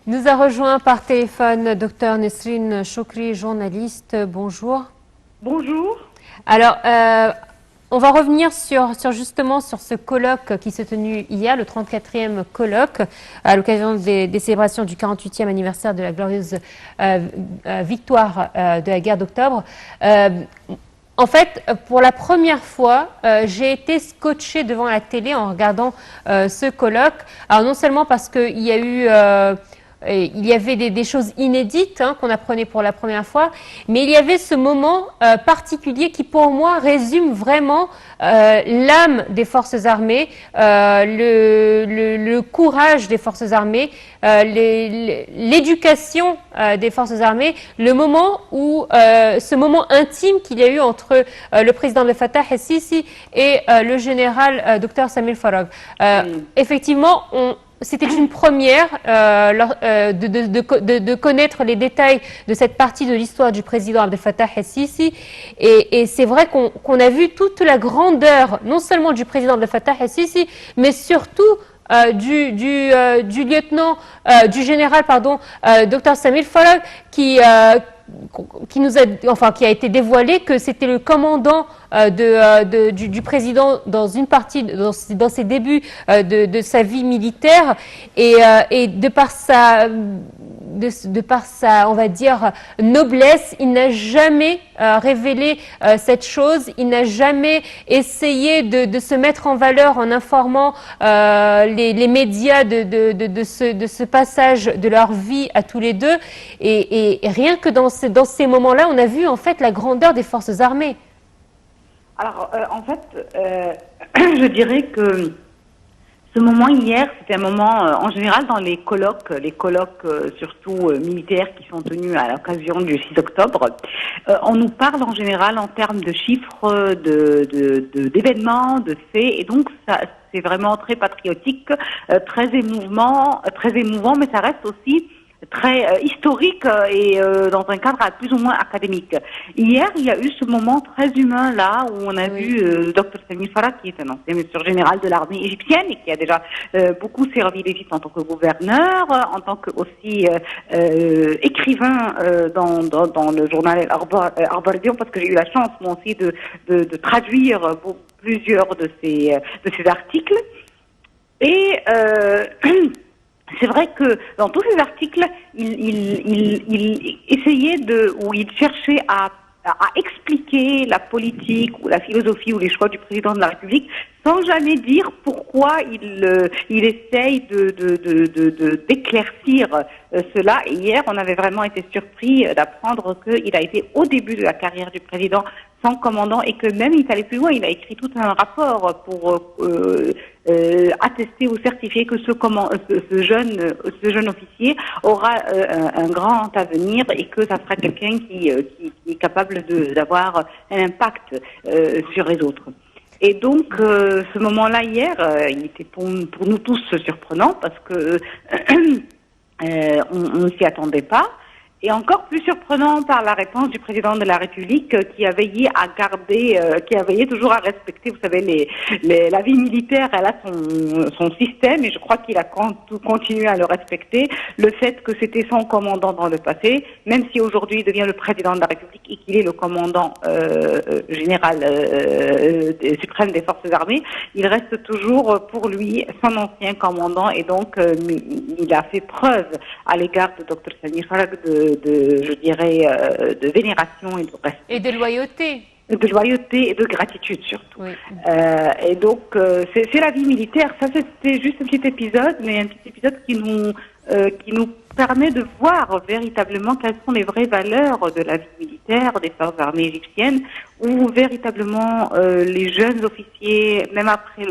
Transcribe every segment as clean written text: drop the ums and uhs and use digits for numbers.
Nous a rejoint par téléphone Dr Nesrine Chokri, journaliste. Bonjour. Bonjour. Alors, on va revenir justement sur ce colloque qui s'est tenu hier, le 34e colloque, à l'occasion des célébrations du 48e anniversaire de la glorieuse victoire de la guerre d'octobre. En fait, pour la première fois, j'ai été scotchée devant la télé en regardant ce colloque. Alors non seulement parce qu'il y a eu... il y avait des choses inédites qu'on apprenait pour la première fois, mais il y avait ce moment particulier qui, pour moi, résume vraiment l'âme des forces armées, le courage des forces armées, l'éducation des forces armées, le moment où, ce moment intime qu'il y a eu entre le président Abdel Fattah el-Sisi et le général Dr Samir Farag. Effectivement, c'était une première de connaître les détails de cette partie de l'histoire du président Abdel Fattah el-Sisi. Et c'est vrai qu'on a vu toute la grandeur, non seulement du président Abdel Fattah el-Sisi, mais surtout du général, Dr Samir Farag, qui a été dévoilé que c'était le commandant du président dans une partie, dans ses débuts de sa vie militaire, et de par sa, on va dire, noblesse, il n'a jamais révélé cette chose, il n'a jamais essayé de se mettre en valeur en informant les médias de ce passage de leur vie à tous les deux, et rien que dans ces moments-là, on a vu en fait la grandeur des forces armées. Alors, en fait, je dirais que ce moment hier, c'était un moment, en général, dans les colloques surtout militaires qui sont tenus à l'occasion du 6 octobre, on nous parle en général en termes de chiffres, d'événements, de faits, et donc ça, c'est vraiment très patriotique, très émouvant, mais ça reste aussi très historique et dans un cadre plus ou moins académique. Hier, il y a eu ce moment très humain là où on a vu Dr Samir Farag, qui est un ancien ministre général de l'armée égyptienne et qui a déjà beaucoup servi l'Égypte en tant que gouverneur, en tant que aussi écrivain dans le journal Arbor-Dion, parce que j'ai eu la chance moi aussi de traduire plusieurs de ces articles. Et c'est vrai que dans tous ces articles, il essayait il cherchait à expliquer la politique ou la philosophie ou les choix du président de la République sans jamais dire pourquoi il essaye d'éclaircir cela. Et hier, on avait vraiment été surpris d'apprendre qu'il a été au début de la carrière du président sans commandant et que même il est allé plus loin. Il a écrit tout un rapport pour attester ou certifier que ce jeune officier aura un grand avenir et que ça sera quelqu'un qui est capable d'avoir un impact sur les autres. Et donc, ce moment-là hier, il était pour nous tous surprenant parce que on ne s'y attendait pas. Et encore plus surprenant par la réponse du président de la République qui a veillé à garder, qui a veillé toujours à respecter, vous savez, la vie militaire, elle a son système et je crois qu'il a continué à le respecter. Le fait que c'était son commandant dans le passé, même si aujourd'hui il devient le président de la République et qu'il est le commandant général suprême des forces armées, il reste toujours pour lui son ancien commandant et donc il a fait preuve à l'égard de Dr Samir Farag de vénération et de respect. Et de loyauté. De loyauté et de gratitude surtout. Oui. Et donc, c'est la vie militaire. Ça, c'était juste un petit épisode, mais un petit épisode qui nous permet de voir véritablement quelles sont les vraies valeurs de la vie militaire des forces armées égyptiennes, où véritablement les jeunes officiers, même après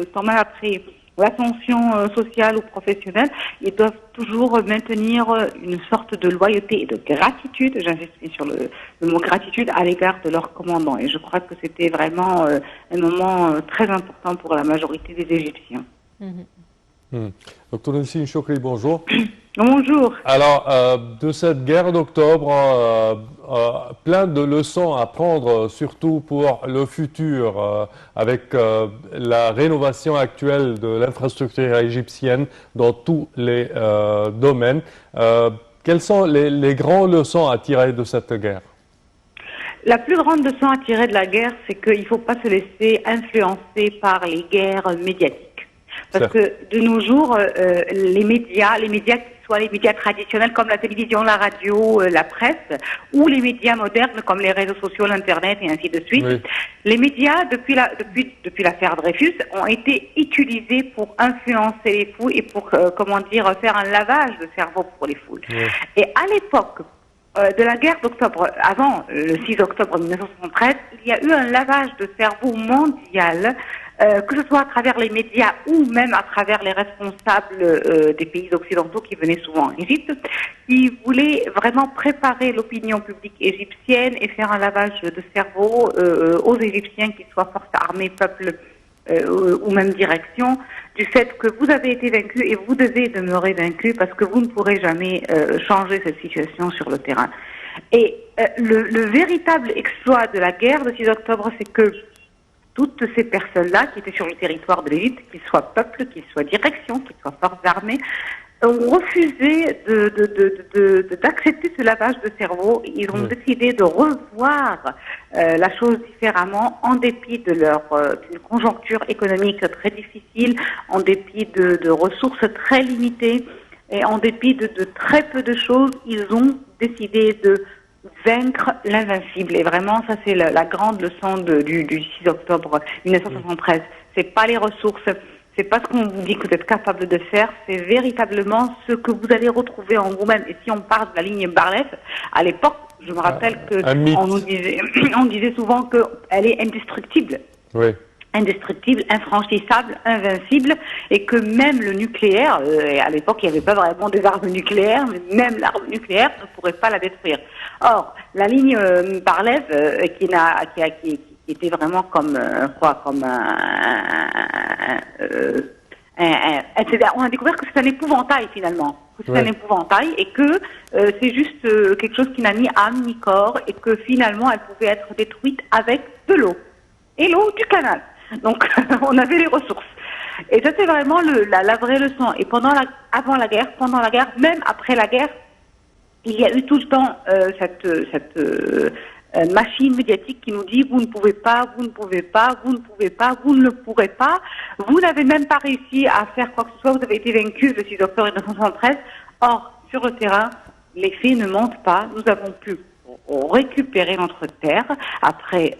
l'ascension sociale ou professionnelle, ils doivent toujours maintenir une sorte de loyauté et de gratitude, j'insiste sur le mot gratitude, à l'égard de leur commandant. Et je crois que c'était vraiment un moment très important pour la majorité des Égyptiens. Docteur Nesrine Chokri, bonjour. Bonjour. Alors, de cette guerre d'octobre, plein de leçons à prendre, surtout pour le futur, avec la rénovation actuelle de l'infrastructure égyptienne dans tous les domaines. Quelles sont les grandes leçons à tirer de cette guerre? La plus grande leçon à tirer de la guerre, c'est qu'il ne faut pas se laisser influencer par les guerres médiatiques. Parce que de nos jours, les médias, que ce soit les médias traditionnels comme la télévision, la radio, la presse, ou les médias modernes comme les réseaux sociaux, l'Internet et ainsi de suite, oui. Les médias, depuis l'affaire Dreyfus, ont été utilisés pour influencer les foules et pour, faire un lavage de cerveau pour les foules. Oui. Et à l'époque de la guerre d'octobre, avant le 6 octobre 1973, il y a eu un lavage de cerveau mondial, que ce soit à travers les médias ou même à travers les responsables des pays occidentaux qui venaient souvent en Égypte, qui voulaient vraiment préparer l'opinion publique égyptienne et faire un lavage de cerveau aux Égyptiens, qu'ils soient forces armées, peuple ou même direction, du fait que vous avez été vaincu et vous devez demeurer vaincu parce que vous ne pourrez jamais changer cette situation sur le terrain. Et le véritable exploit de la guerre de 6 octobre, c'est que toutes ces personnes-là qui étaient sur le territoire de l'Égypte, qu'ils soient peuple, qu'ils soient direction, qu'ils soient forces armées, ont refusé d'accepter ce lavage de cerveau. Ils ont décidé de revoir la chose différemment en dépit de d'une conjoncture économique très difficile, en dépit de ressources très limitées et en dépit de très peu de choses. Ils ont décidé de vaincre l'invincible. Et vraiment, ça c'est la grande leçon du 6 octobre 1973. C'est pas les ressources, c'est pas ce qu'on vous dit que vous êtes capable de faire, c'est véritablement ce que vous allez retrouver en vous-même. Et si on parle de la ligne Barlef, à l'époque, je me rappelle on disait souvent qu'elle est indestructible. Oui. Indestructible, infranchissable, invincible, et que même le nucléaire, et à l'époque il n'y avait pas vraiment des armes nucléaires, mais même l'arme nucléaire ne pourrait pas la détruire. Or, la ligne Barlev, qui était vraiment comme on a découvert que c'est un épouvantail finalement, que c'est un épouvantail et que c'est juste quelque chose qui n'a ni âme ni corps et que finalement elle pouvait être détruite avec de l'eau et l'eau du canal. Donc on avait les ressources. Et ça c'est vraiment la vraie leçon. Et avant la guerre, pendant la guerre, même après la guerre, il y a eu tout le temps cette machine médiatique qui nous dit vous ne pouvez pas, vous ne pouvez pas, vous ne pouvez pas, vous ne le pourrez pas. Vous n'avez même pas réussi à faire quoi que ce soit, vous avez été vaincu le 6 octobre 1973. Or, sur le terrain, les faits ne mentent pas. Nous avons pu récupérer notre terre après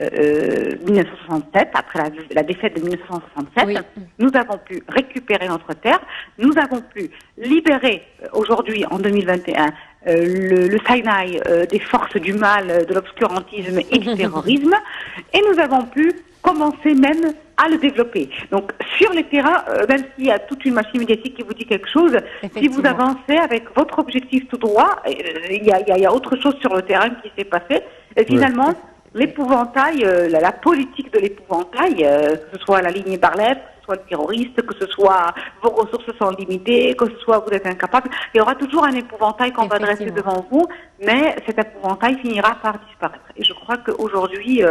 1967, après la défaite de 1967. Oui. Nous avons pu récupérer notre terre. Nous avons pu libérer aujourd'hui, en 2021, le Sinaï des forces du mal, de l'obscurantisme et du terrorisme. Et nous avons pu commencer même à le développer. Donc, sur les terrains, même s'il y a toute une machine médiatique qui vous dit quelque chose, si vous avancez avec votre objectif tout droit, il y a autre chose sur le terrain qui s'est passé. Et finalement, l'épouvantail, la politique de l'épouvantail, que ce soit la ligne Barlef, que ce soit le terroriste, que ce soit vos ressources sont limitées, que ce soit vous êtes incapable, il y aura toujours un épouvantail qu'on va dresser devant vous, mais cet épouvantail finira par disparaître. Et je crois qu'aujourd'hui,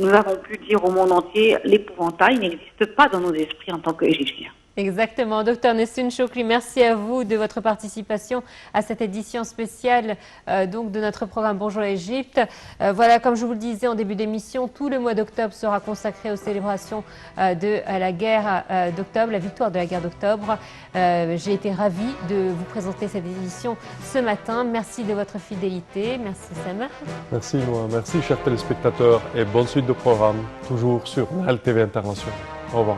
nous avons pu dire au monde entier, l'épouvantail n'existe pas dans nos esprits en tant qu'Égyptiens. Exactement. Docteur Nesrine Chokri, merci à vous de votre participation à cette édition spéciale donc de notre programme Bonjour l'Égypte. Voilà, comme je vous le disais en début d'émission, tout le mois d'octobre sera consacré aux célébrations de la guerre d'octobre, la victoire de la guerre d'octobre. J'ai été ravie de vous présenter cette édition ce matin. Merci de votre fidélité. Merci Sam. Merci Noah. Merci chers téléspectateurs et bonne suite de programme, toujours sur LTV International. Au revoir.